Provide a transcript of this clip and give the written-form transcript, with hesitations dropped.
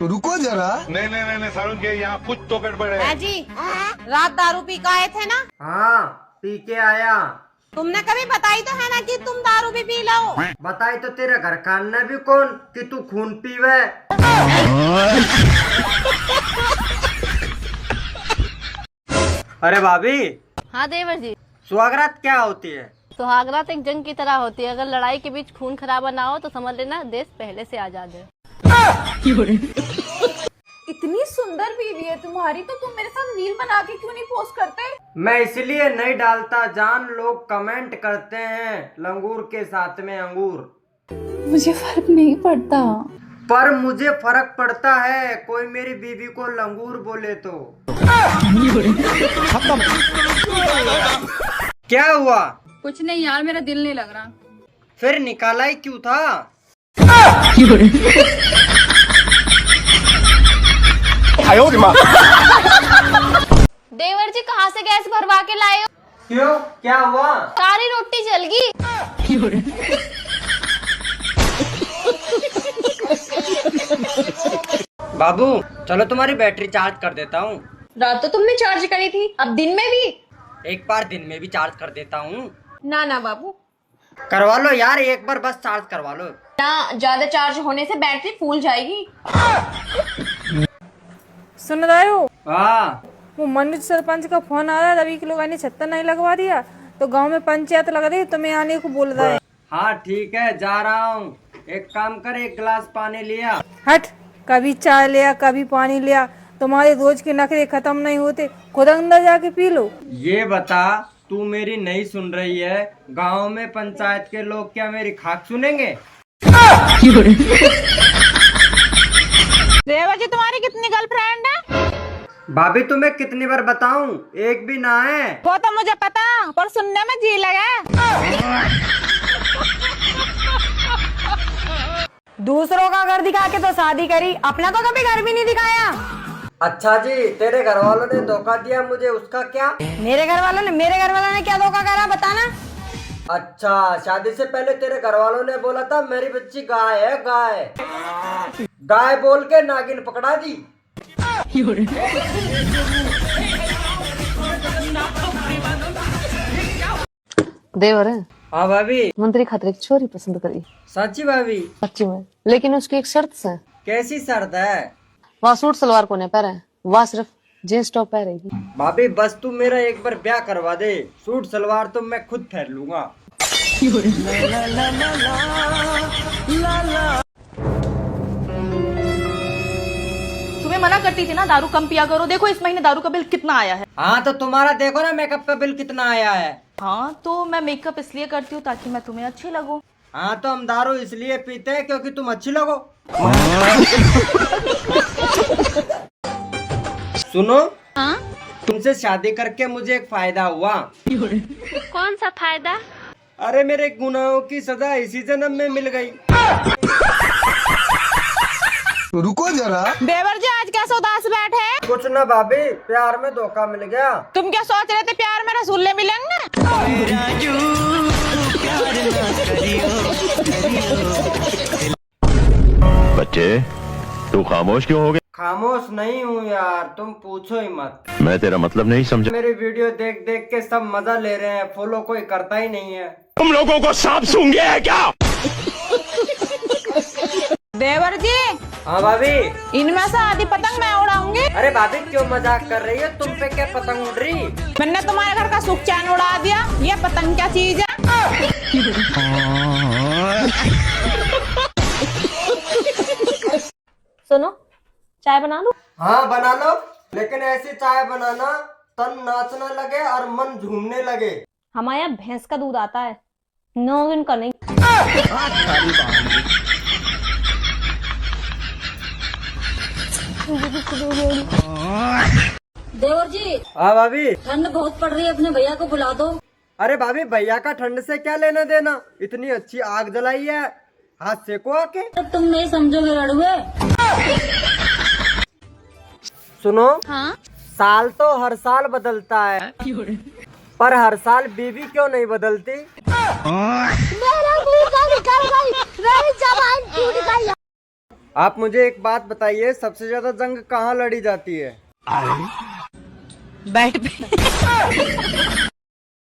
तो रुको जरा। नहीं सारुण के यहाँ कुछ तो गड़बड़ है। जी रात दारू पी के आए थे ना? हाँ, पी के आया। तुमने कभी बताई तो है ना कि तुम दारू भी पी लो? बताई तो तेरे घर का अन्ना भी कौन कि तू खून पीवे। अरे भाभी। हाँ देवर जी। सुहागरात क्या होती है? सुहागरात एक जंग की तरह होती है। अगर लड़ाई के बीच खून खराबा ना हो तो समझ लेना देश पहले से आजाद है। इतनी सुंदर बीवी है तुम्हारी, तो तुम मेरे साथ रील बना के क्यों नहीं पोस्ट करते? मैं इसलिए नहीं डालता जान, लोग कमेंट करते हैं लंगूर के साथ में अंगूर। मुझे फर्क नहीं पड़ता। पर मुझे फर्क पड़ता है, कोई मेरी बीवी को लंगूर बोले तो। क्या हुआ? कुछ नहीं यार, मेरा दिल नहीं लग रहा। फिर निकाला ही क्यों था? देवर जी कहाँ से गैस भरवा के लाए हो? क्यों, क्या हुआ? सारी रोटी जल गई। बाबू चलो तुम्हारी बैटरी चार्ज कर देता हूँ। रात तो तुमने चार्ज करी थी, अब दिन में भी? एक बार दिन में भी चार्ज कर देता हूँ। ना ना बाबू, करवा लो यार, एक बार बस चार्ज करवा लो ना, ज्यादा चार्ज होने से बैटरी फूल जाएगी। सुन रहे हो? हाँ। वो मनोज सरपंच का फोन आ रहा है, रवि के लोग आने छत्ता नहीं लगवा दिया तो गांव में पंचायत लग रही है, तुम्हें आने को बोल रहा है। हाँ ठीक है, जा रहा हूँ। एक काम कर, एक गिलास पानी लिया। हट, कभी चाय लिया कभी पानी लिया, तुम्हारे रोज के नखरे खत्म नहीं होते, खुद अंदर जाके पी लो। ये बता, तू मेरी नहीं सुन रही है? गांव में पंचायत के लोग क्या मेरी खाक सुनेंगे? देवर जी तुम्हारी कितनी गर्लफ्रेंड है? भाभी तुम्हें कितनी बार बताऊं, एक भी ना है। वो तो मुझे पता, पर सुनने में जी लगा। दूसरों का घर दिखा के तो शादी करी, अपना तो कभी घर भी नहीं दिखाया। अच्छा जी, तेरे घर वालों ने धोखा दिया मुझे, उसका क्या? मेरे घर वालों ने क्या धोखा करा बताना? अच्छा, शादी से पहले तेरे घर वालों ने बोला था मेरी बच्ची गाय है, गाय गाय बोल के नागिन पकड़ा दी। देवर है। हाँ भाभी। मंत्री खातिर एक छोरी पसंद करी। सच्ची भाभी? सच्ची में, लेकिन उसकी एक शर्त से। कैसी शर्त है? वह सूट सलवार को नहीं पहने, वह सिर्फ जींस टॉप पहनेगी। भाभी बस तू मेरा एक बार ब्याह करवा दे, सूट सलवार तो मैं खुद फेर लूंगा। तुम्हें मना करती थी ना दारू कम पिया करो, देखो इस महीने दारू का बिल कितना आया है। हाँ तो तुम्हारा देखो ना मेकअप का बिल कितना आया है। हाँ तो मैं मेकअप इसलिए करती हूँ ताकि मैं तुम्हें अच्छी लगूं। हाँ तो हम दारू इसलिए पीते हैं क्योंकि तुम अच्छी लगो। सुनो। हाँ? तुमसे शादी करके मुझे एक फायदा हुआ। कौन सा फायदा? अरे मेरे गुनाहों की सजा इसी जन्म में मिल गई। तो रुको जरा। देवर जी आज कैसे उदास बैठे? कुछ ना भाभी, प्यार में धोखा मिल गया। तुम क्या सोच रहे थे प्यार में रसगुल्ले मिलेंगे? बच्चे तू खामोश क्यों हो गया? खामोश नहीं हूँ यार, तुम पूछो ही मत। मैं तेरा मतलब नहीं समझा। मेरी वीडियो देख देख के सब मजा ले रहे हैं, फॉलो कोई करता ही नहीं है। तुम लोगों को सांप सूंघ गया है क्या? देवर जी। हाँ भाभी। इनमें से आधी पतंग मैं उड़ाऊंगी। अरे भाभी क्यों मजाक कर रही हो, तुम पे क्या पतंग उड़ रही? मैंने तुम्हारे घर का सुख चैन उड़ा दिया, ये पतंग क्या चीज है? सुनो, चाय बना लूं? हाँ बना लो, लेकिन ऐसी चाय बनाना तन नाचने लगे और मन झूमने लगे। हमारे यहाँ भैंस का दूध आता है, नौगिन का नहीं। देवर जी। हाँ भाभी। ठंड बहुत पड़ रही है, अपने भैया को बुला दो। अरे भाभी भैया का ठंड से क्या लेना देना, इतनी अच्छी आग जलाई है, हाथ सेको आके। तुम नहीं समझोगे लड़ुए। सुनो। हाँ? साल तो हर साल बदलता है, पर हर साल बीवी क्यों नहीं बदलती? आप मुझे एक बात बताइए, सबसे ज्यादा जंग कहाँ लड़ी जाती है? बैठ पे